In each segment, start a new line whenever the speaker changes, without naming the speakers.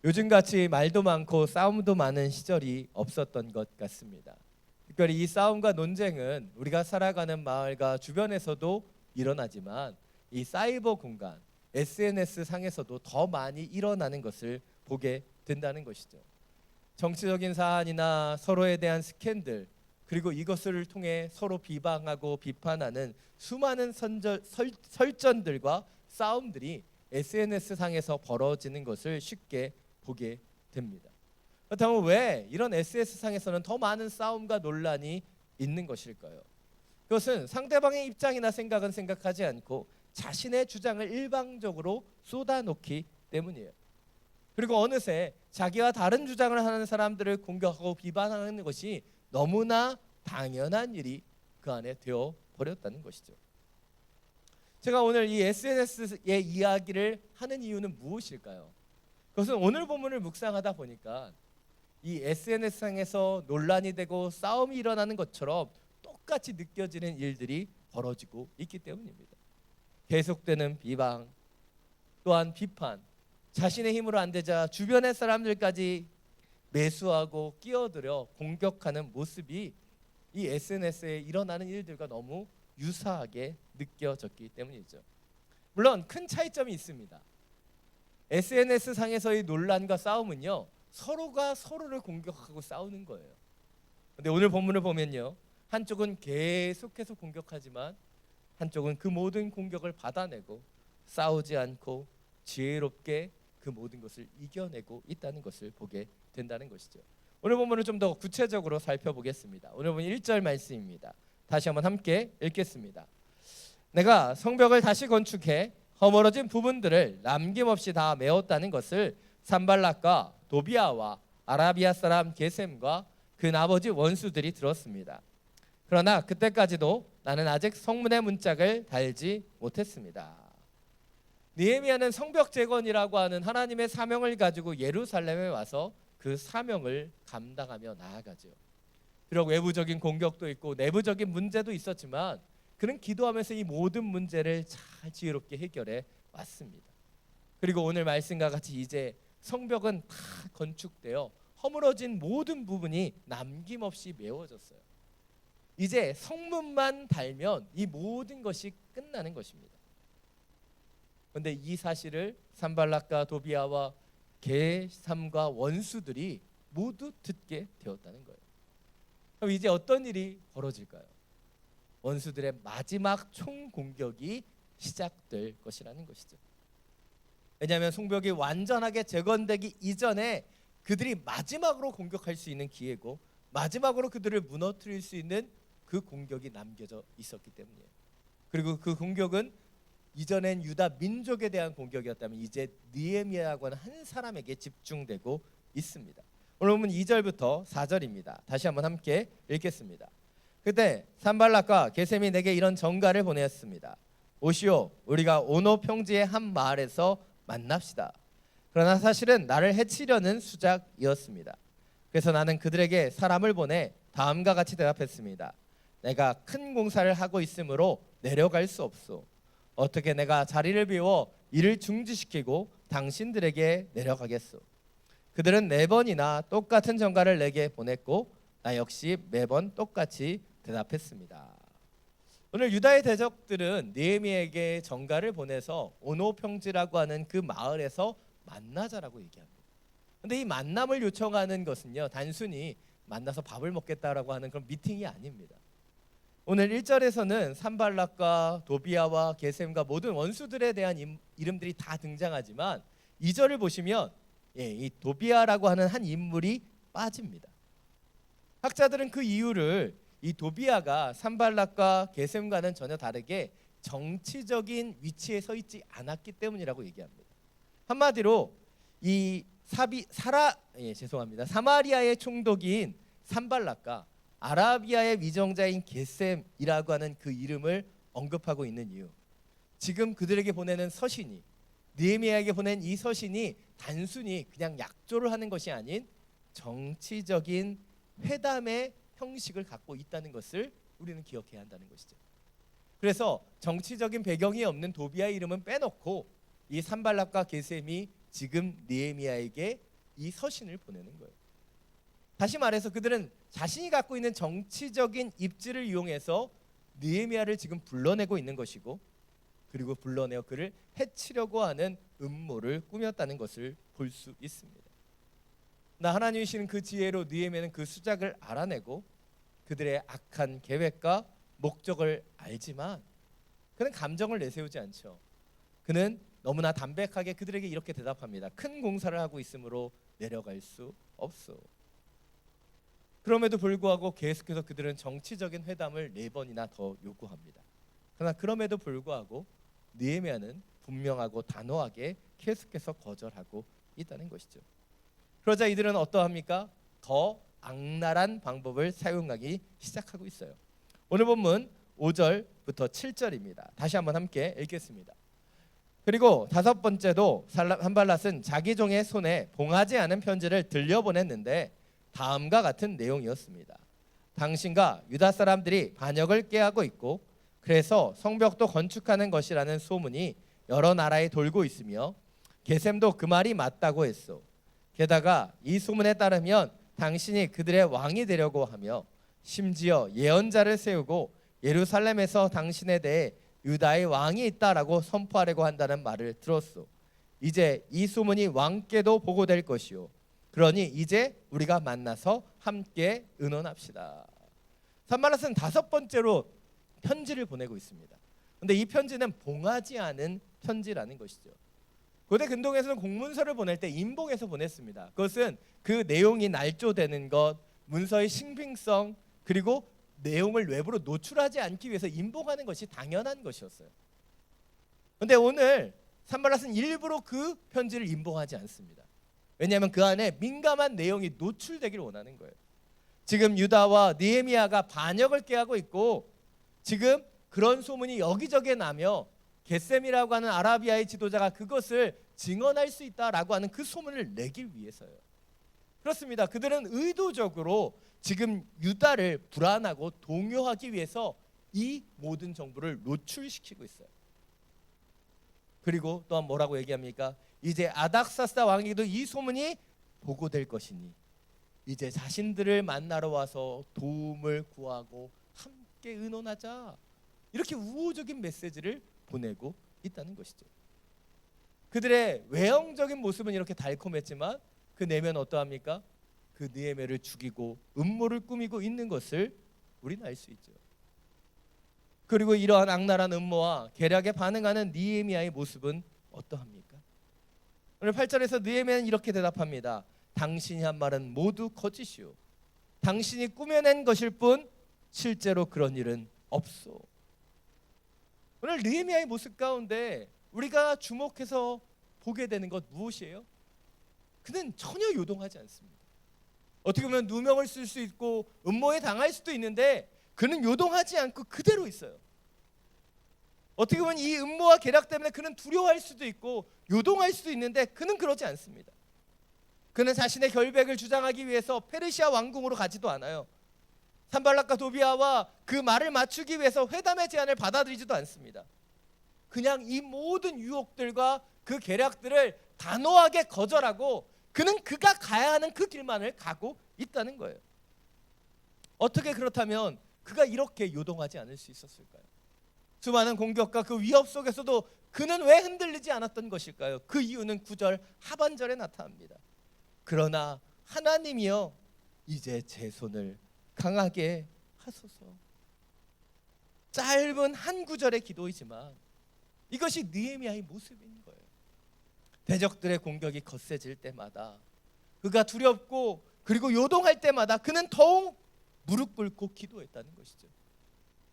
요즘같이 말도 많고 싸움도 많은 시절이 없었던 것 같습니다. 특별히 이 싸움과 논쟁은 우리가 살아가는 마을과 주변에서도 일어나지만 이 사이버 공간, SNS 상에서도 더 많이 일어나는 것을 보게 된다는 것이죠. 정치적인 사안이나 서로에 대한 스캔들, 그리고 이것을 통해 서로 비방하고 비판하는 수많은 설전들과 싸움들이 SNS 상에서 벌어지는 것을 쉽게 보게 됩니다. 그렇다면 왜 이런 SNS 상에서는 더 많은 싸움과 논란이 있는 것일까요? 그것은 상대방의 입장이나 생각은 생각하지 않고 자신의 주장을 일방적으로 쏟아놓기 때문이에요. 그리고 어느새 자기와 다른 주장을 하는 사람들을 공격하고 비판하는 것이 너무나 당연한 일이 그 안에 되어 버렸다는 것이죠. 제가 오늘 이 SNS의 이야기를 하는 이유는 무엇일까요? 그것은 오늘 본문을 묵상하다 보니까 이 SNS상에서 논란이 되고 싸움이 일어나는 것처럼 똑같이 느껴지는 일들이 벌어지고 있기 때문입니다. 계속되는 비방, 또한 비판, 자신의 힘으로 안 되자 주변의 사람들까지 매수하고 끼어들여 공격하는 모습이 이 SNS에 일어나는 일들과 너무 유사하게 느껴졌기 때문이죠. 물론 큰 차이점이 있습니다. SNS 상에서의 논란과 싸움은요, 서로가 서로를 공격하고 싸우는 거예요. 근데 오늘 본문을 보면요, 한쪽은 계속해서 공격하지만 한쪽은 그 모든 공격을 받아내고 싸우지 않고 지혜롭게 그 모든 것을 이겨내고 있다는 것을 보게 된다는 것이죠. 오늘 본문을 좀 더 구체적으로 살펴보겠습니다. 오늘 본문 1절 말씀입니다. 다시 한번 함께 읽겠습니다. 내가 성벽을 다시 건축해 허물어진 부분들을 남김없이 다 메웠다는 것을 산발락과 도비아와 아라비아 사람 게셈과 그 아버지 원수들이 들었습니다. 그러나 그때까지도 나는 아직 성문의 문짝을 달지 못했습니다. 느헤미야는 성벽 재건이라고 하는 하나님의 사명을 가지고 예루살렘에 와서 그 사명을 감당하며 나아가죠. 비록 외부적인 공격도 있고 내부적인 문제도 있었지만 그는 기도하면서 이 모든 문제를 잘 지혜롭게 해결해 왔습니다. 그리고 오늘 말씀과 같이 이제 성벽은 다 건축되어 허물어진 모든 부분이 남김없이 메워졌어요. 이제 성문만 달면 이 모든 것이 끝나는 것입니다. 그런데 이 사실을 산발락과 도비아와 게삼과 원수들이 모두 듣게 되었다는 거예요. 그럼 이제 어떤 일이 벌어질까요? 원수들의 마지막 총공격이 시작될 것이라는 것이죠. 왜냐하면 성벽이 완전하게 재건되기 이전에 그들이 마지막으로 공격할 수 있는 기회고 마지막으로 그들을 무너뜨릴 수 있는 그 공격이 남겨져 있었기 때문이에요. 그리고 그 공격은 이전엔 유다 민족에 대한 공격이었다면 이제 느헤미야라고 하는 한 사람에게 집중되고 있습니다. 오늘 보면 2절부터 4절입니다. 다시 한번 함께 읽겠습니다. 그때 산발락과 게셈이 내게 이런 전가를 보내었습니다. 오시오, 우리가 오노 평지의 한 마을에서 만납시다. 그러나 사실은 나를 해치려는 수작이었습니다. 그래서 나는 그들에게 사람을 보내 다음과 같이 대답했습니다. 내가 큰 공사를 하고 있으므로 내려갈 수 없소. 어떻게 내가 자리를 비워 이를 중지시키고 당신들에게 내려가겠소. 그들은 4번이나 똑같은 전가를 내게 보냈고 나 역시 매번 똑같이 대답했습니다. 오늘 유다의 대적들은 느헤미야에게 전가를 보내서 오노 평지라고 하는 그 마을에서 만나자라고 얘기합니다. 그런데 이 만남을 요청하는 것은요, 단순히 만나서 밥을 먹겠다라고 하는 그런 미팅이 아닙니다. 오늘 1절에서는 산발락과 도비아와 게셈과 모든 원수들에 대한 이름들이 다 등장하지만 2절을 보시면 이 도비아라고 하는 한 인물이 빠집니다. 학자들은 그 이유를 이 도비아가 산발락과 게셈과는 전혀 다르게 정치적인 위치에 서 있지 않았기 때문이라고 얘기합니다. 한마디로 이 사마리아의 총독인 산발락과 아라비아의 위정자인 게셈이라고 하는 그 이름을 언급하고 있는 이유, 지금 그들에게 보내는 서신이, 느헤미야에게 보낸 이 서신이 단순히 그냥 약조를 하는 것이 아닌 정치적인 회담의 형식을 갖고 있다는 것을 우리는 기억해야 한다는 것이죠. 그래서 정치적인 배경이 없는 도비아의 이름은 빼놓고 이 산발락과 게셈이 지금 느헤미야에게 이 서신을 보내는 거예요. 다시 말해서 그들은 자신이 갖고 있는 정치적인 입지를 이용해서 느헤미야를 지금 불러내고 있는 것이고, 그리고 불러내어 그를 해치려고 하는 음모를 꾸몄다는 것을 볼 수 있습니다. 나 하나님이 주시는 그 지혜로 느헤미야는 그 수작을 알아내고 그들의 악한 계획과 목적을 알지만 그는 감정을 내세우지 않죠. 그는 너무나 담백하게 그들에게 이렇게 대답합니다. 큰 공사를 하고 있으므로 내려갈 수 없소. 그럼에도 불구하고 계속해서 그들은 정치적인 회담을 4번이나 더 요구합니다. 그러나 그럼에도 불구하고 느헤미야는 분명하고 단호하게 계속해서 거절하고 있다는 것이죠. 그러자 이들은 어떠합니까? 더 악랄한 방법을 사용하기 시작하고 있어요. 오늘 본문 5절부터 7절입니다. 다시 한번 함께 읽겠습니다. 그리고 5번째도 산발랏은 자기 종의 손에 봉하지 않은 편지를 들려보냈는데 다음과 같은 내용이었습니다. 당신과 유다 사람들이 반역을 꾀하고 있고 그래서 성벽도 건축하는 것이라는 소문이 여러 나라에 돌고 있으며 게셈도 그 말이 맞다고 했소. 게다가 이 소문에 따르면 당신이 그들의 왕이 되려고 하며 심지어 예언자를 세우고 예루살렘에서 당신에 대해 유다의 왕이 있다라고 선포하려고 한다는 말을 들었소. 이제 이 소문이 왕께도 보고될 것이요. 그러니 이제 우리가 만나서 함께 의논합시다. 산발랏은 5번째로 편지를 보내고 있습니다. 그런데 이 편지는 봉하지 않은 편지라는 것이죠. 고대 근동에서는 공문서를 보낼 때 인봉해서 보냈습니다. 그것은 그 내용이 날조되는 것, 문서의 신빙성, 그리고 내용을 외부로 노출하지 않기 위해서 인봉하는 것이 당연한 것이었어요. 그런데 오늘 산발랏은 일부러 그 편지를 인봉하지 않습니다. 왜냐하면 그 안에 민감한 내용이 노출되기를 원하는 거예요. 지금 유다와 느헤미야가 반역을 꾀하고 있고 지금 그런 소문이 여기저기에 나며 게셈이라고 하는 아라비아의 지도자가 그것을 증언할 수 있다라고 하는 그 소문을 내기 위해서요. 그렇습니다. 그들은 의도적으로 지금 유다를 불안하고 동요하기 위해서 이 모든 정보를 노출시키고 있어요. 그리고 또한 뭐라고 얘기합니까? 이제 아닥사스다 왕에게도 이 소문이 보고될 것이니 이제 자신들을 만나러 와서 도움을 구하고 함께 의논하자. 이렇게 우호적인 메시지를 보내고 있다는 것이죠. 그들의 외형적인 모습은 이렇게 달콤했지만 그 내면 어떠합니까? 그 느헤미야를 죽이고 음모를 꾸미고 있는 것을 우리는 알 수 있죠. 그리고 이러한 악랄한 음모와 계략에 반응하는 느헤미야의 모습은 어떠합니까? 오늘 8절에서 느헤미야는 이렇게 대답합니다. 당신이 한 말은 모두 거짓이요. 당신이 꾸며낸 것일 뿐 실제로 그런 일은 없소. 오늘 느헤미야의 모습 가운데 우리가 주목해서 보게 되는 것 무엇이에요? 그는 전혀 요동하지 않습니다. 어떻게 보면 누명을 쓸 수 있고 음모에 당할 수도 있는데 그는 요동하지 않고 그대로 있어요. 어떻게 보면 이 음모와 계략 때문에 그는 두려워할 수도 있고 요동할 수도 있는데 그는 그러지 않습니다. 그는 자신의 결백을 주장하기 위해서 페르시아 왕궁으로 가지도 않아요. 산발랏과 도비아와 그 말을 맞추기 위해서 회담의 제안을 받아들이지도 않습니다. 그냥 이 모든 유혹들과 그 계략들을 단호하게 거절하고 그는 그가 가야 하는 그 길만을 가고 있다는 거예요. 어떻게 그렇다면 그가 이렇게 요동하지 않을 수 있었을까요? 수많은 공격과 그 위협 속에서도 그는 왜 흔들리지 않았던 것일까요? 그 이유는 9절 하반절에 나타납니다. 그러나 하나님이여 이제 제 손을 강하게 하소서. 짧은 한 구절의 기도이지만 이것이 느헤미야의 모습인 거예요. 대적들의 공격이 거세질 때마다 그가 두렵고 그리고 요동할 때마다 그는 더욱 무릎 꿇고 기도했다는 것이죠.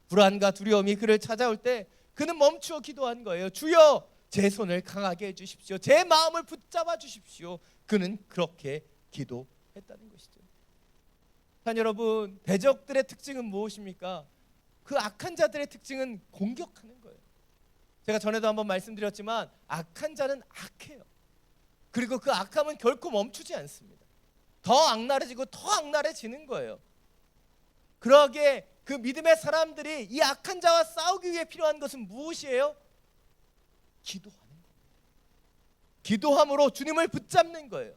불안과 두려움이 그를 찾아올 때 그는 멈추어 기도한 거예요. 주여 제 손을 강하게 해주십시오. 제 마음을 붙잡아 주십시오. 그는 그렇게 기도했다는 것이죠. 자, 여러분, 대적들의 특징은 무엇입니까? 그 악한 자들의 특징은 공격하는 거예요. 제가 전에도 한번 말씀드렸지만 악한 자는 악해요. 그리고 그 악함은 결코 멈추지 않습니다. 더 악랄해지고 더 악랄해지는 거예요. 그러기에 그 믿음의 사람들이 이 악한 자와 싸우기 위해 필요한 것은 무엇이에요? 기도하는 겁니다. 기도함으로 주님을 붙잡는 거예요.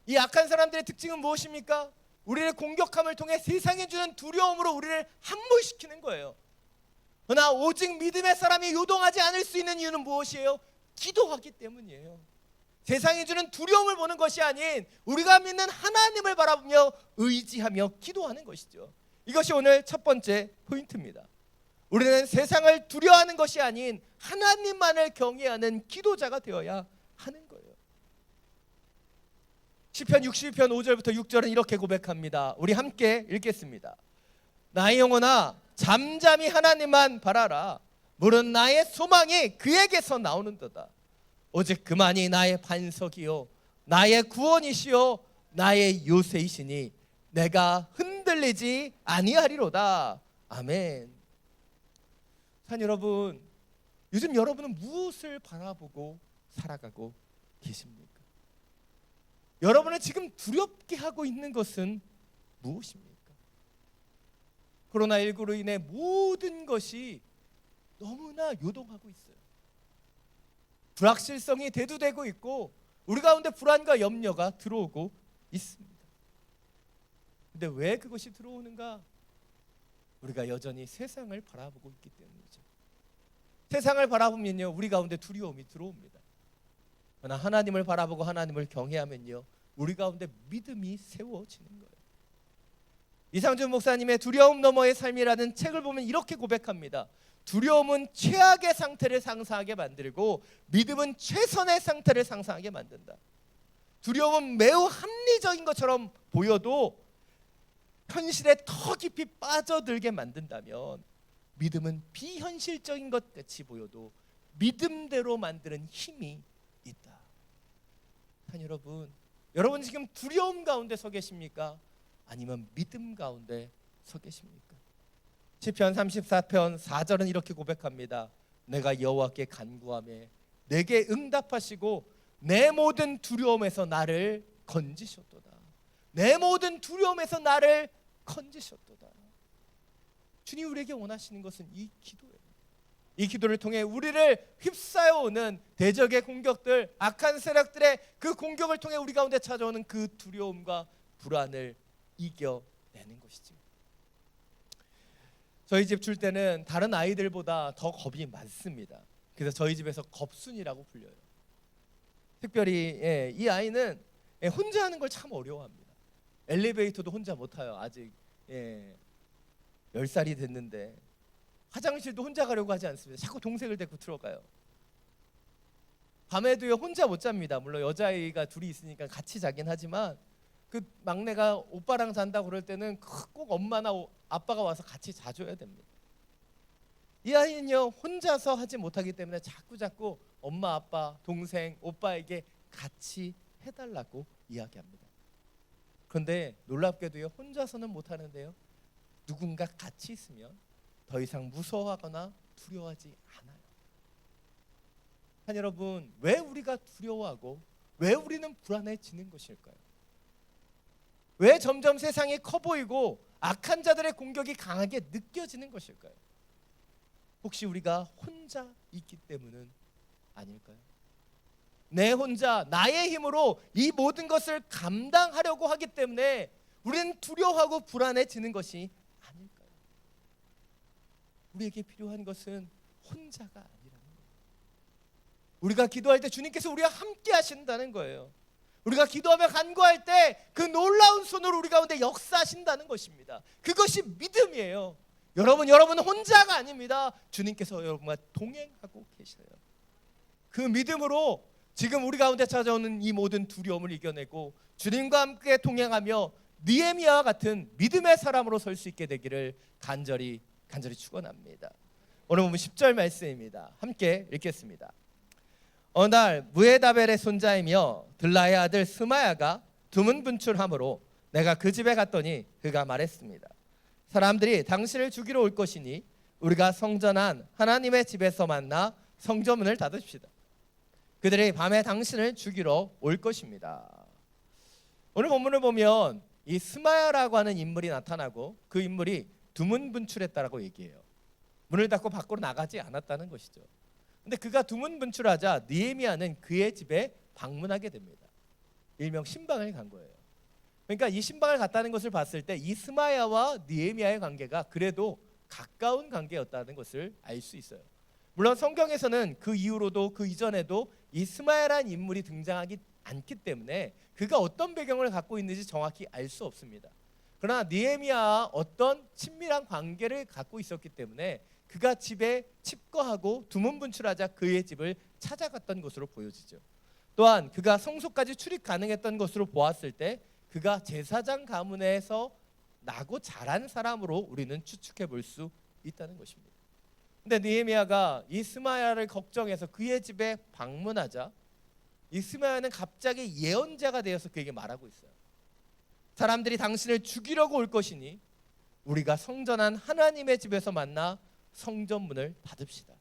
이 악한 사람들의 특징은 무엇입니까? 우리를 공격함을 통해 세상이 주는 두려움으로 우리를 함몰시키는 거예요. 그러나 오직 믿음의 사람이 요동하지 않을 수 있는 이유는 무엇이에요? 기도하기 때문이에요. 세상이 주는 두려움을 보는 것이 아닌 우리가 믿는 하나님을 바라보며 의지하며 기도하는 것이죠. 이것이 오늘 첫 번째 포인트입니다. 우리는 세상을 두려워하는 것이 아닌 하나님만을 경외하는 기도자가 되어야 하는 거예요. 시편 62편 5절부터 6절은 이렇게 고백합니다. 우리 함께 읽겠습니다. 나의 영혼아 잠잠히 하나님만 바라라. 물은 나의 소망이 그에게서 나오는도다. 오직 그만이 나의 반석이요 나의 구원이시요 나의 요새이시니 내가 흔들리지 아니하리로다. 아멘. 산 여러분, 요즘 여러분은 무엇을 바라보고 살아가고 계십니까? 여러분을 지금 두렵게 하고 있는 것은 무엇입니까? 코로나19로 인해 모든 것이 너무나 요동하고 있어요. 불확실성이 대두되고 있고 우리 가운데 불안과 염려가 들어오고 있습니다. 근데 왜 그것이 들어오는가? 우리가 여전히 세상을 바라보고 있기 때문이죠. 세상을 바라보면요 우리 가운데 두려움이 들어옵니다. 그러나 하나님을 바라보고 하나님을 경외하면요 우리 가운데 믿음이 세워지는 거예요. 이상준 목사님의 두려움 너머의 삶이라는 책을 보면 이렇게 고백합니다. 두려움은 최악의 상태를 상상하게 만들고 믿음은 최선의 상태를 상상하게 만든다. 두려움은 매우 합리적인 것처럼 보여도 현실에 더 깊이 빠져들게 만든다면 믿음은 비현실적인 것 같이 보여도 믿음대로 만드는 힘이 있다. 여러분 지금 두려움 가운데 서 계십니까? 아니면 믿음 가운데 서 계십니까? 시편 34편 4절은 이렇게 고백합니다. 내가 여호와께 간구하며 내게 응답하시고 내 모든 두려움에서 나를 건지셨도다. 내 모든 두려움에서 나를 건지셨도다. 주님 우리에게 원하시는 것은 이 기도예요. 이 기도를 통해 우리를 휩싸여오는 대적의 공격들, 악한 세력들의 그 공격을 통해 우리 가운데 찾아오는 그 두려움과 불안을 이겨내는 것이죠. 저희 집 줄 때는 다른 아이들보다 더 겁이 많습니다. 그래서 저희 집에서 겁순이라고 불려요. 특별히 이 아이는 혼자 하는 걸 참 어려워합니다. 엘리베이터도 혼자 못 타요. 아직 10살이 됐는데 화장실도 혼자 가려고 하지 않습니다. 자꾸 동생을 데리고 들어가요. 밤에도요 혼자 못 잡니다. 물론 여자아이가 둘이 있으니까 같이 자긴 하지만 그 막내가 오빠랑 잔다고 그럴 때는 꼭 엄마나 아빠가 와서 같이 자줘야 됩니다. 이 아이는요 혼자서 하지 못하기 때문에 자꾸 엄마, 아빠, 동생, 오빠에게 같이 해달라고 이야기합니다. 그런데 놀랍게도요 혼자서는 못하는데요 누군가 같이 있으면 더 이상 무서워하거나 두려워하지 않아요. 여러분, 왜 우리가 두려워하고 왜 우리는 불안해지는 것일까요? 왜 점점 세상이 커 보이고 악한 자들의 공격이 강하게 느껴지는 것일까요? 혹시 우리가 혼자 있기 때문은 아닐까요? 내 혼자 나의 힘으로 이 모든 것을 감당하려고 하기 때문에 우리는 두려워하고 불안해지는 것이 아닐까요? 우리에게 필요한 것은 혼자가 아니라는 거예요. 우리가 기도할 때 주님께서 우리와 함께 하신다는 거예요. 우리가 기도하며 간구할 때 그 놀라운 손으로 우리 가운데 역사하신다는 것입니다. 그것이 믿음이에요. 여러분은 혼자가 아닙니다. 주님께서 여러분과 동행하고 계셔요. 그 믿음으로 지금 우리 가운데 찾아오는 이 모든 두려움을 이겨내고 주님과 함께 동행하며 느헤미야와 같은 믿음의 사람으로 설 수 있게 되기를 간절히 축원합니다. 오늘 보면 10절 말씀입니다. 함께 읽겠습니다. 어느 날 무에다벨의 손자이며 들라의 아들 스마야가 두문분출함으로 내가 그 집에 갔더니 그가 말했습니다. 사람들이 당신을 죽이러 올 것이니 우리가 성전 안 하나님의 집에서 만나 성전문을 닫읍시다. 그들이 밤에 당신을 죽이러 올 것입니다. 오늘 본문을 보면 이 스마야라고 하는 인물이 나타나고 그 인물이 두문분출했다라고 얘기해요. 문을 닫고 밖으로 나가지 않았다는 것이죠. 근데 그가 두문분출하자 느헤미야는 그의 집에 방문하게 됩니다. 일명 신방을 간 거예요. 그러니까 이 신방을 갔다는 것을 봤을 때 이 스마야와 느헤미야의 관계가 그래도 가까운 관계였다는 것을 알 수 있어요. 물론 성경에서는 그 이후로도 그 이전에도 이 스마야라는 인물이 등장하기 않기 때문에 그가 어떤 배경을 갖고 있는지 정확히 알 수 없습니다. 그러나 느헤미야와 어떤 친밀한 관계를 갖고 있었기 때문에 그가 집에 칩거하고 두문분출하자 그의 집을 찾아갔던 것으로 보여지죠. 또한 그가 성소까지 출입 가능했던 것으로 보았을 때 그가 제사장 가문에서 나고 자란 사람으로 우리는 추측해 볼 수 있다는 것입니다. 근데 느헤미야가 이 스마야를 걱정해서 그의 집에 방문하자 이 스마야는 갑자기 예언자가 되어서 그에게 말하고 있어요. 사람들이 당신을 죽이려고 올 것이니 우리가 성전한 하나님의 집에서 만나 성전문을 닫읍시다.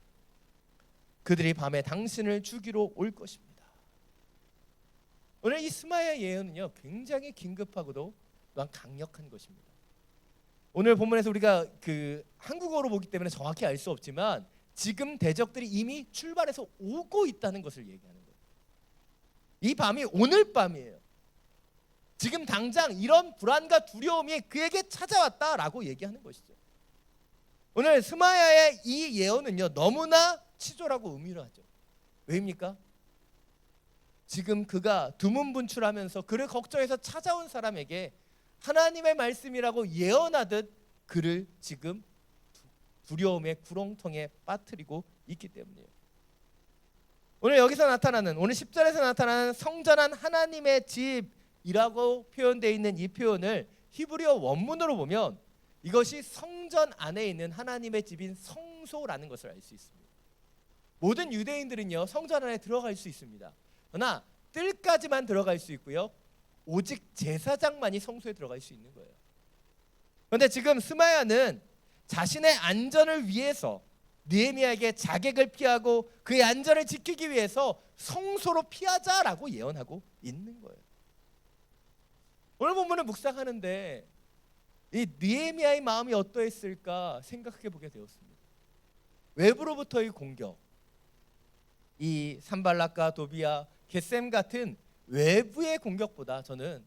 그들이 밤에 당신을 죽이러 올 것입니다. 오늘 이 스마야 예언은요 굉장히 긴급하고도 또한 강력한 것입니다. 오늘 본문에서 우리가 그 한국어로 보기 때문에 정확히 알 수 없지만 지금 대적들이 이미 출발해서 오고 있다는 것을 얘기하는 거예요. 이 밤이 오늘 밤이에요. 지금 당장 이런 불안과 두려움이 그에게 찾아왔다라고 얘기하는 것이죠. 오늘 스마야의 이 예언은요 너무나 치졸하고 음흉하죠. 왜입니까? 지금 그가 두문분출하면서 그를 걱정해서 찾아온 사람에게 하나님의 말씀이라고 예언하듯 그를 지금 두려움의 구렁텅이에 빠뜨리고 있기 때문이에요. 오늘 여기서 나타나는 오늘 10절에서 나타나는 성전한 하나님의 집이라고 표현되어 있는 이 표현을 히브리어 원문으로 보면 이것이 성전 안에 있는 하나님의 집인 성소라는 것을 알 수 있습니다. 모든 유대인들은요 성전 안에 들어갈 수 있습니다. 그러나 뜰까지만 들어갈 수 있고요 오직 제사장만이 성소에 들어갈 수 있는 거예요. 그런데 지금 스마야는 자신의 안전을 위해서 느헤미야에게 자객을 피하고 그의 안전을 지키기 위해서 성소로 피하자라고 예언하고 있는 거예요. 오늘 본문을 묵상하는데 이 느헤미야의 마음이 어떠했을까 생각해 보게 되었습니다. 외부로부터의 공격, 이 산발락과 도비야, 겟셈 같은 외부의 공격보다 저는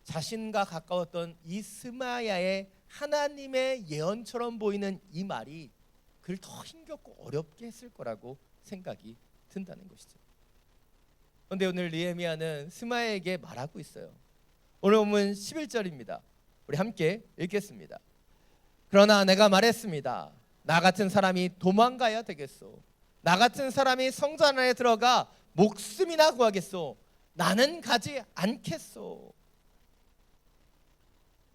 자신과 가까웠던 이 스마야의 하나님의 예언처럼 보이는 이 말이 그를 더 힘겹고 어렵게 했을 거라고 생각이 든다는 것이죠. 그런데 오늘 느헤미야는 스마야에게 말하고 있어요. 오늘 본문 11절입니다. 우리 함께 읽겠습니다. 그러나 내가 말했습니다. 나 같은 사람이 도망가야 되겠소. 나 같은 사람이 성전 안에 들어가 목숨이나 구하겠소. 나는 가지 않겠소.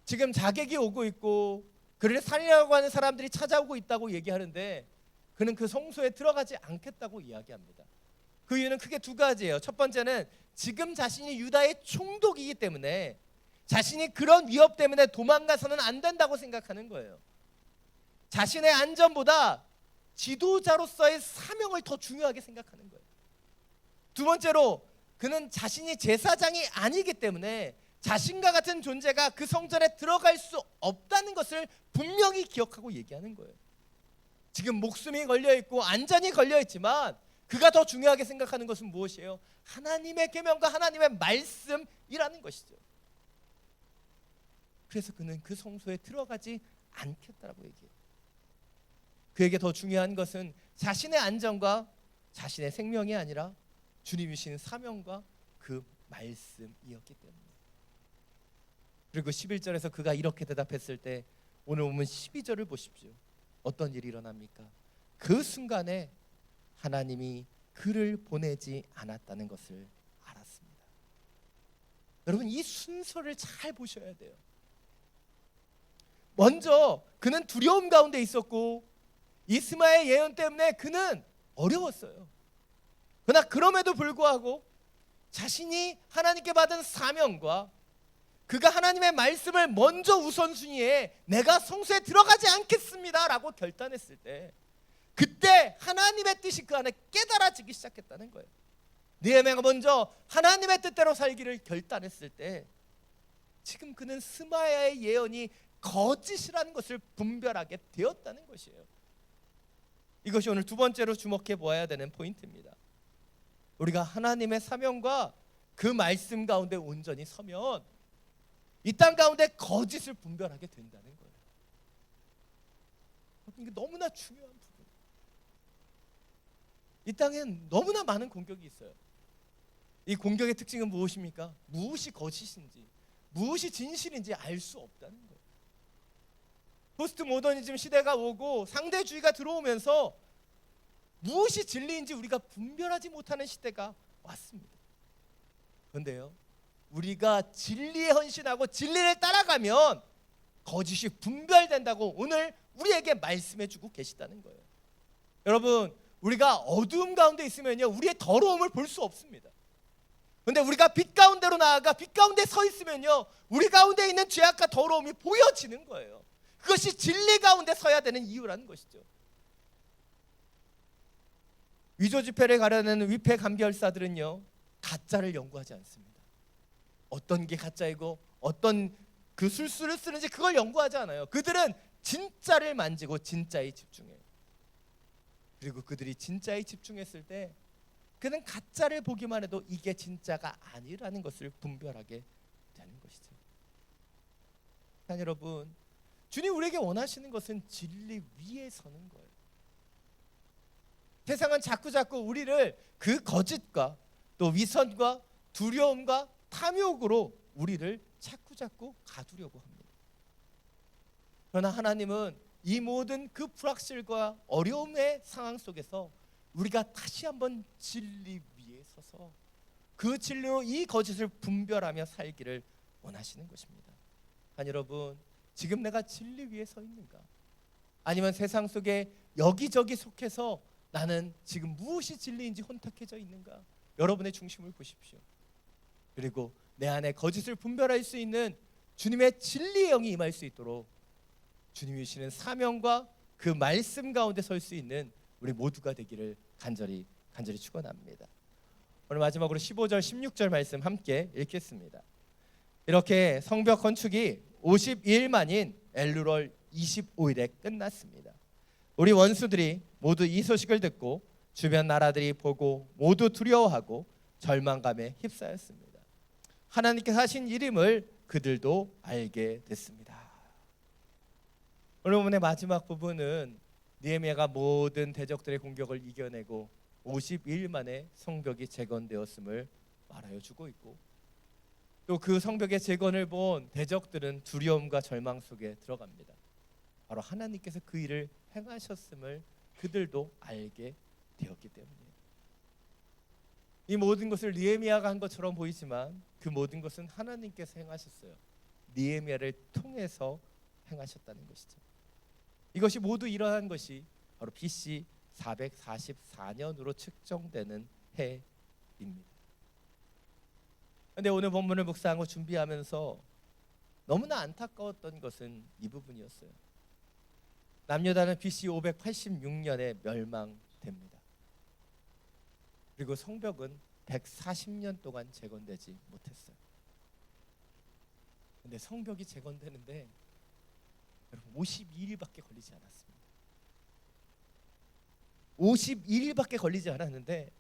지금 자객이 오고 있고 그를 살리려고 하는 사람들이 찾아오고 있다고 얘기하는데 그는 그 성소에 들어가지 않겠다고 이야기합니다. 그 이유는 크게 두 가지예요. 첫 번째는 지금 자신이 유다의 총독이기 때문에 자신이 그런 위협 때문에 도망가서는 안 된다고 생각하는 거예요. 자신의 안전보다 지도자로서의 사명을 더 중요하게 생각하는 거예요. 두 번째로 그는 자신이 제사장이 아니기 때문에 자신과 같은 존재가 그 성전에 들어갈 수 없다는 것을 분명히 기억하고 얘기하는 거예요. 지금 목숨이 걸려있고 안전이 걸려있지만 그가 더 중요하게 생각하는 것은 무엇이에요? 하나님의 계명과 하나님의 말씀이라는 것이죠. 그래서 그는 그 성소에 들어가지 않겠다라고 얘기해요. 그에게 더 중요한 것은 자신의 안전과 자신의 생명이 아니라 주님이 주신 사명과 그 말씀이었기 때문에. 그리고 11절에서 그가 이렇게 대답했을 때 오늘 보면 12절을 보십시오. 어떤 일이 일어납니까? 그 순간에 하나님이 그를 보내지 않았다는 것을 알았습니다. 여러분 이 순서를 잘 보셔야 돼요. 먼저 그는 두려움 가운데 있었고 이스마엘 예언 때문에 그는 어려웠어요. 그러나 그럼에도 불구하고 자신이 하나님께 받은 사명과 그가 하나님의 말씀을 먼저 우선순위에 내가 성소에 들어가지 않겠습니다 라고 결단했을 때 그때 하나님의 뜻이 그 안에 깨달아지기 시작했다는 거예요. 느헤미야가 먼저 하나님의 뜻대로 살기를 결단했을 때 지금 그는 스마야의 예언이 거짓이라는 것을 분별하게 되었다는 것이에요. 이것이 오늘 두 번째로 주목해 보아야 되는 포인트입니다. 우리가 하나님의 사명과 그 말씀 가운데 온전히 서면 이 땅 가운데 거짓을 분별하게 된다는 거예요. 이게 너무나 중요한 부분. 이 땅엔 너무나 많은 공격이 있어요. 이 공격의 특징은 무엇입니까? 무엇이 거짓인지, 무엇이 진실인지 알 수 없다는 거예요. 포스트 모더니즘 시대가 오고 상대주의가 들어오면서 무엇이 진리인지 우리가 분별하지 못하는 시대가 왔습니다. 그런데요, 우리가 진리에 헌신하고 진리를 따라가면 거짓이 분별된다고 오늘 우리에게 말씀해주고 계시다는 거예요. 여러분, 우리가 어두움 가운데 있으면요, 우리의 더러움을 볼 수 없습니다. 그런데 우리가 빛 가운데로 나아가 빛 가운데 서 있으면요, 우리 가운데 있는 죄악과 더러움이 보여지는 거예요. 그것이 진리 가운데 서야 되는 이유라는 것이죠. 위조 지폐를 가려내는 위패 감별사들은요, 가짜를 연구하지 않습니다. 어떤 게 가짜이고 어떤 그 술수를 쓰는지 그걸 연구하지 않아요. 그들은 진짜를 만지고 진짜에 집중해요. 그리고 그들이 진짜에 집중했을 때 그는 가짜를 보기만 해도 이게 진짜가 아니라는 것을 분별하게 되는 것이죠. 여러분, 주님 우리에게 원하시는 것은 진리 위에 서는 거예요. 세상은 자꾸자꾸 우리를 그 거짓과 또 위선과 두려움과 탐욕으로 우리를 자꾸자꾸 가두려고 합니다. 그러나 하나님은 이 모든 그 불확실과 어려움의 상황 속에서 우리가 다시 한번 진리 위에 서서 그 진리로 이 거짓을 분별하며 살기를 원하시는 것입니다. 여러분, 지금 내가 진리 위에 서 있는가? 아니면 세상 속에 여기저기 속해서 나는 지금 무엇이 진리인지 혼탁해져 있는가? 여러분의 중심을 보십시오. 그리고 내 안에 거짓을 분별할 수 있는 주님의 진리의 영이 임할 수 있도록 주님이 주시는 사명과 그 말씀 가운데 설 수 있는 우리 모두가 되기를 간절히 축원합니다. 오늘 마지막으로 15절 16절 말씀 함께 읽겠습니다. 이렇게 성벽 건축이 52일 만인 엘루월 25일에 끝났습니다. 우리 원수들이 모두 이 소식을 듣고 주변 나라들이 보고 모두 두려워하고 절망감에 휩싸였습니다. 하나님께서 하신 이름을 그들도 알게 됐습니다. 오늘 본문의 마지막 부분은 느헤미야가 모든 대적들의 공격을 이겨내고 52일 만에 성벽이 재건되었음을 말하여 주고 있고, 또 그 성벽의 재건을 본 대적들은 두려움과 절망 속에 들어갑니다. 바로 하나님께서 그 일을 행하셨음을 그들도 알게 되었기 때문이에요. 이 모든 것을 느헤미야가 한 것처럼 보이지만 그 모든 것은 하나님께서 행하셨어요. 느헤미야를 통해서 행하셨다는 것이죠. 이것이 모두 일어난 것이 바로 BC 444년으로 측정되는 해입니다. 그런데 오늘 본문을 묵상하고 준비하면서 너무나 안타까웠던 것은 이 부분이었어요. 남유다는 BC 586년에 멸망됩니다. 그리고 성벽은 140년 동안 재건되지 못했어요. 그런데 성벽이 재건되는데 여러분 52일밖에 걸리지 않았습니다. 52일밖에 걸리지 않았는데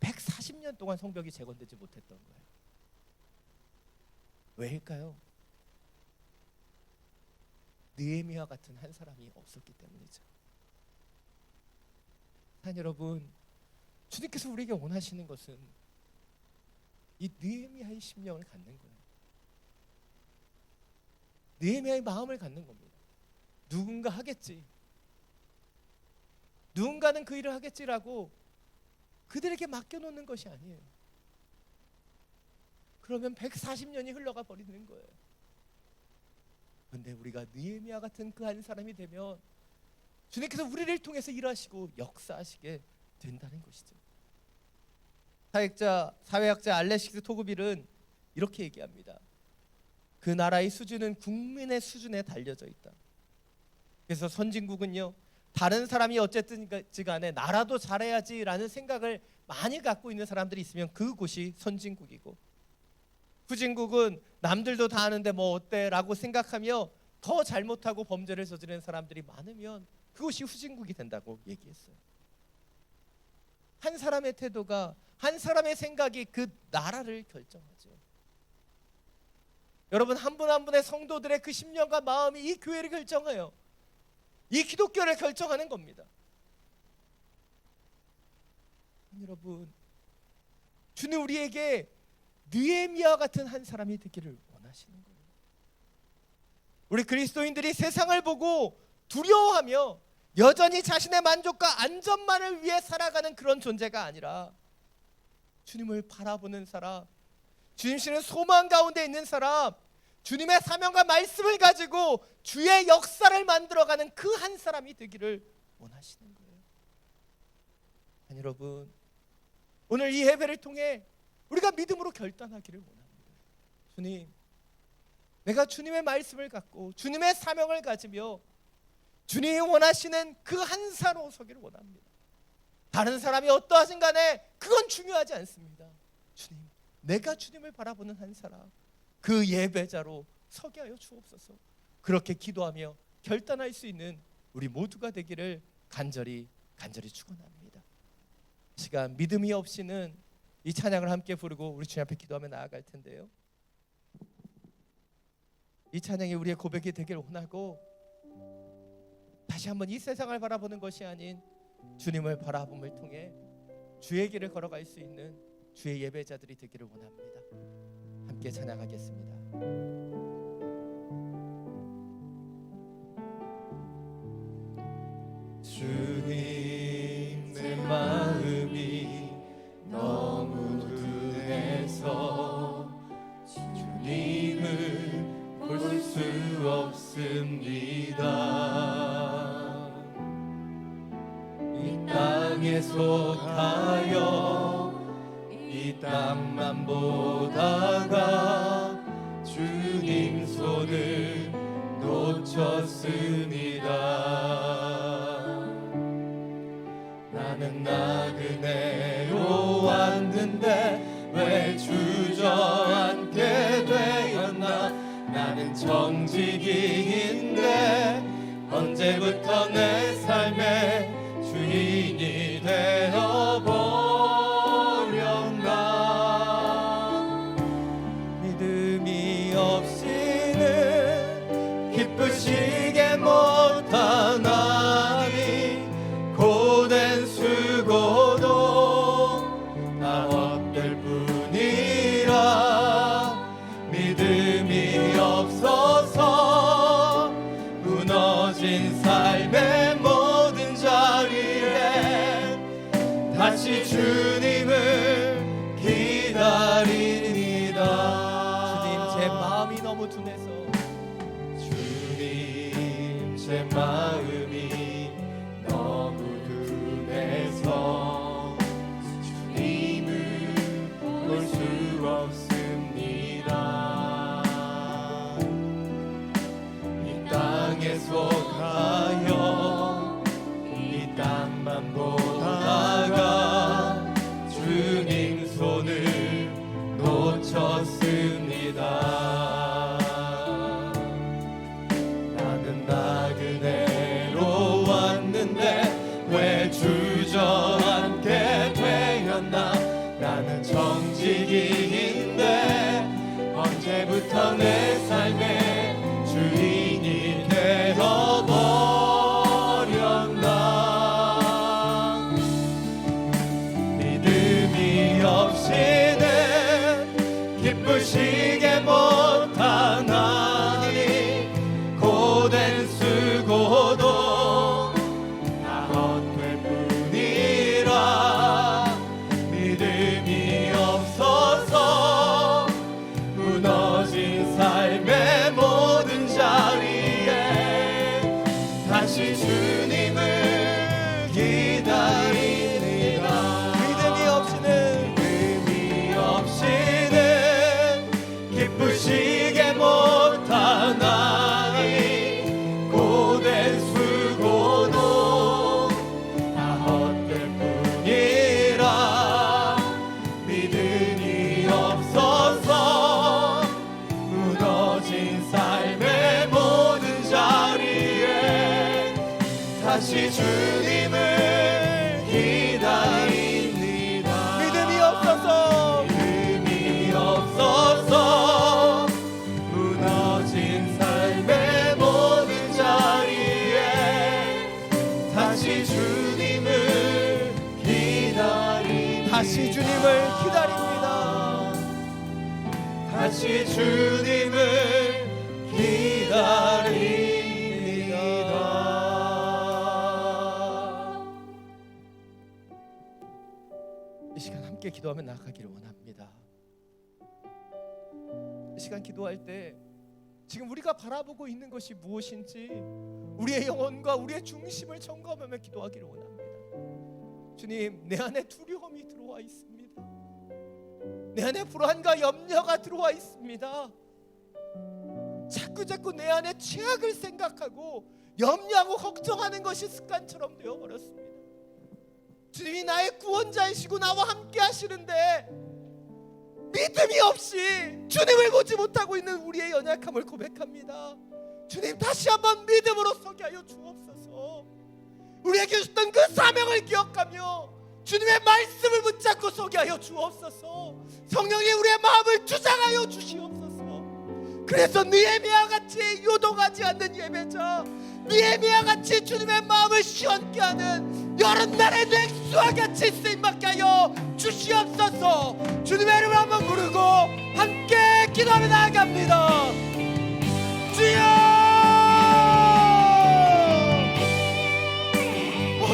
140년 동안 성벽이 재건되지 못했던 거예요. 왜일까요? 느헤미야 같은 한 사람이 없었기 때문이죠. 여러분, 주님께서 우리에게 원하시는 것은 이 느헤미야의 심령을 갖는 거예요. 느헤미야의 마음을 갖는 겁니다. 누군가 하겠지, 누군가는 그 일을 하겠지라고 그들에게 맡겨놓는 것이 아니에요. 그러면 140년이 흘러가 버리는 거예요. 그런데 우리가 느헤미야 같은 그 한 사람이 되면 주님께서 우리를 통해서 일하시고 역사하시게 된다는 것이죠. 사회학자 알렉시스 토그빌은 이렇게 얘기합니다. 그 나라의 수준은 국민의 수준에 달려져 있다. 그래서 선진국은요, 다른 사람이 어쨌든 간에 나라도 잘해야지라는 생각을 많이 갖고 있는 사람들이 있으면 그곳이 선진국이고, 후진국은 남들도 다 하는데 뭐 어때 라고 생각하며 더 잘못하고 범죄를 저지르는 사람들이 많으면 그것이 후진국이 된다고 얘기했어요. 한 사람의 태도가, 한 사람의 생각이 그 나라를 결정하죠. 여러분, 한 분 한 분의 성도들의 그 심령과 마음이 이 교회를 결정해요. 이 기독교를 결정하는 겁니다. 여러분, 주는 우리에게 느헤미야 같은 한 사람이 되기를 원하시는 거예요. 우리 그리스도인들이 세상을 보고 두려워하며 여전히 자신의 만족과 안전만을 위해 살아가는 그런 존재가 아니라 주님을 바라보는 사람, 주님께는 소망 가운데 있는 사람, 주님의 사명과 말씀을 가지고 주의 역사를 만들어가는 그 한 사람이 되기를 원하시는 거예요. 아니, 여러분, 오늘 이 예배를 통해 우리가 믿음으로 결단하기를 원합니다. 주님, 내가 주님의 말씀을 갖고 주님의 사명을 가지며 주님이 원하시는 그 한 사로 서기를 원합니다. 다른 사람이 어떠하신 간에 그건 중요하지 않습니다. 주님, 내가 주님을 바라보는 한 사람, 그 예배자로 서게 하여 주옵소서. 그렇게 기도하며 결단할 수 있는 우리 모두가 되기를 간절히 축원합니다. 시간 믿음이 없이는 이 찬양을 함께 부르고 우리 주님 앞에 기도하며 나아갈 텐데요, 이 찬양이 우리의 고백이 되기를 원하고 다시 한번 이 세상을 바라보는 것이 아닌 주님을 바라봄을 통해 주의 길을 걸어갈 수 있는 주의 예배자들이 되기를 원합니다. 함께 찬양하겠습니다. 주님, 내 마음이 너무 둔해서 주님을 볼 수 없습니다. 이 땅에 속하여 이 땅만 보다가 주님 손을 놓쳤습니다. 나는 나그네로 왔는데 왜 주저앉게 되었나. 나는 정직이인데 언제부터 내 삶의 주인이 되어버렸나. 믿음이 없이는 기쁘시게 못하나니 고된 수고도 다 헛될 뿐이라. 믿음이 없어서 무너진 삶의 모든 자리에 다시 주님을 기다립니다. 주님, 제 마음이 너무 둔해서, 주님, 제 마음이 너무 둔해서 주님을 볼 수 없습니다. 이 땅에 속하여 이 땅만 보다가 주님 손을 놓쳤습니다. 나는 나그네로 왔는데 왜 주저앉게 되었나. 나는 정직이인데 언제부터 내 삶의 주인이 되어버렸나. 믿음이 없이는 기쁘시게 못하나니 고된 수고도 다 헛될 뿐이라. 믿음이 없어서 무너진 삶의 모든 자리에 다시 주님을 기다립니다. 믿음이 없이는 기쁘시게 못하나니 고된 수고도 다 헛될 뿐이라. 믿음이 없어서 무너진 삶의 모든 자리에 다시 주님을 기다립니다. 다시 주님을 기다립니다. 이 시간 함께 기도하며 나아가기를 원합니다. 이 시간 기도할 때 지금 우리가 바라보고 있는 것이 무엇인지 우리의 영혼과 우리의 중심을 점검하며 기도하기를 원합니다. 주님, 내 안에 두려움이 들어와 있습니다. 내 안에 불안과 염려가 들어와 있습니다. 자꾸 내 안에 죄악을 생각하고 염려하고 걱정하는 것이 습관처럼 되어버렸습니다. 주님이 나의 구원자이시고 나와 함께 하시는데 믿음이 없이 주님을 보지 못하고 있는 우리의 연약함을 고백합니다. 주님, 다시 한번 믿음으로 서게 하여 주옵소서. 우리에게 주셨던 그 사명을 기억하며 주님의 말씀을 붙잡고 서게 하여 주옵소서. 성령이 우리의 마음을 주장하여 주시옵소서. 그래서 느헤미야 같이 요동하지 않는 예배자, 느헤미야 같이 주님의 마음을 시원케 하는 여름날의 냉수와 같이 쓰임받게 하여 주시옵소서. 주님의 이름을 한번 부르고 함께 기도하며 나아갑니다. 주여!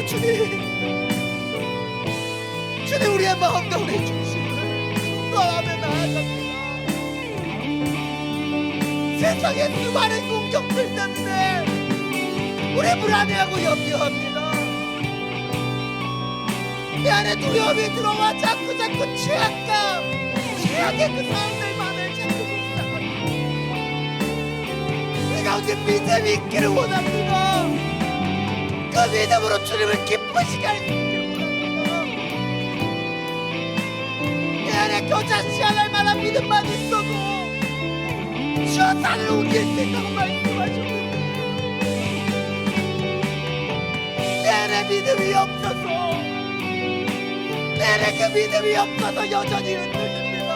주님, 우리의 마음과 우리의 중심을 순도하며 나아갑니다. 세상의 수많은 공격들 때문에 우리 불안해하고 염려합니다. 내 안에 두려움이 들어와 자꾸 최악의 그 사람들만을 자꾸 묵상합니다. 우리 가운데 믿음이 있기를 원합니다. 그 믿음으로 주님을 기쁘시게 할 수 있기를 원합니다. 내 안에 교자씨 않을 만한 믿음만 있어도 저 산을 옮길 수 있다고 말씀하셨는데 내 안에 믿음이 없어서, 내 안에 그 믿음이 없어서 여전히 흔들립니다.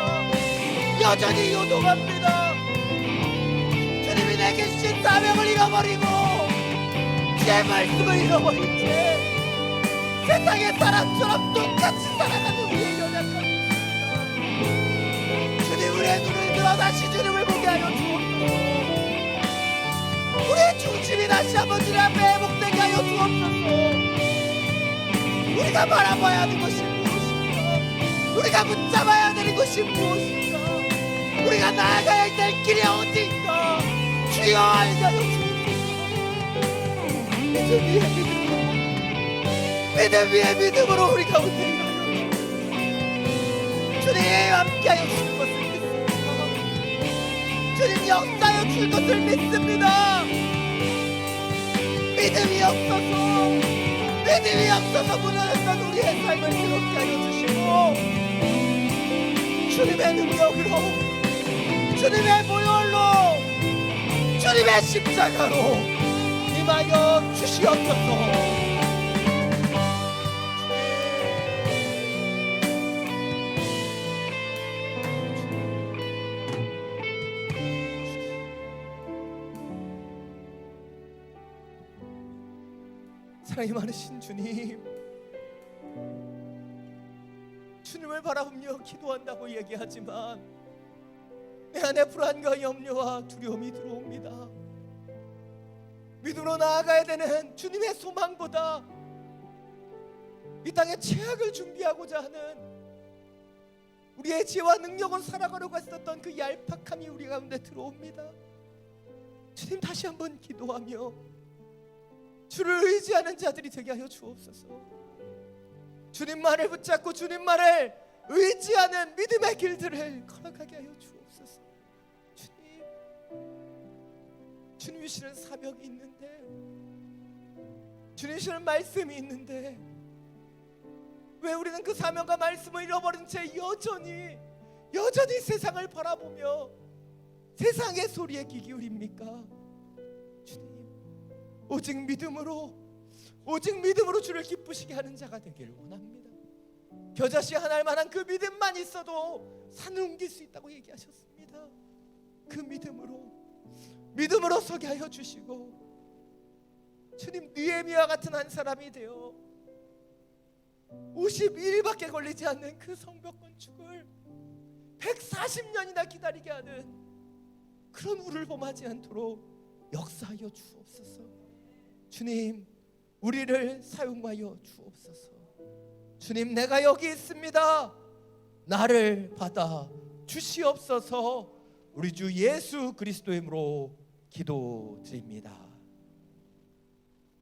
여전히 요동합니다. 주님이 내게 주신 사명을 잃어버리고 제 말씀을 잃어버린 채 세상의 사람처럼 똑같이 살아가는 우리의 연약함이 있습니다. 주님, 우리의 눈을 들어 다시 주님을 보게 하여 주옵소서. 우리의 중심이 다시 한번 주님 앞에 회복되게 하여 주옵소서. 우리가 바라봐야 하는 것이 무엇인가? 우리가 붙잡아야 되는 것이 무엇인가? 우리가 나아가야 될 길이 어디인가? 주여 알게 하여 주옵소서. 믿음 위에 믿음으로 우리 가운데 일하여 주님 함께하여 주실 것을 믿습니다. 주님 역사하여 줄 것을 믿습니다. 믿음이 없어서 무너졌던 우리의 삶을 새롭게 하여 주시고 주님의 능력으로, 주님의 보혈로, 주님의 십자가로 임하여 주시옵소서. 사랑이 많으신 주님, 주님을 바라보며 기도한다고 얘기하지만 내 안에 불안과 염려와 두려움이 들어옵니다. 믿음으로 나아가야 되는 주님의 소망보다 이 땅에 최악을 준비하고자 하는 우리의 지혜와 능력으로 살아가려고 했었던 그 얄팍함이 우리 가운데 들어옵니다. 주님, 다시 한번 기도하며 주를 의지하는 자들이 되게 하여 주옵소서. 주님만을 붙잡고 주님만을 의지하는 믿음의 길들을 걸어가게 하여 주옵소서. 주님 주시는 사명이 있는데, 주님 주시는 말씀이 있는데 왜 우리는 그 사명과 말씀을 잃어버린 채 여전히 세상을 바라보며 세상의 소리에 귀 기울입니까? 주님, 오직 믿음으로 주를 기쁘시게 하는 자가 되기를 원합니다. 겨자씨 하나일 만한 그 믿음만 있어도 산을 옮길 수 있다고 얘기하셨습니다. 그 믿음으로 서게 하여 주시고 주님, 느헤미야 같은 한 사람이 되어 51일밖에 걸리지 않는 그 성벽 건축을 40년이나 기다리게 하는 그런 우리를 범하지 않도록 역사하여 주옵소서. 주님, 우리를 사용하여 주옵소서. 주님, 내가 여기 있습니다. 나를 받아 주시옵소서. 우리 주 예수 그리스도의 이름으로 기도드립니다.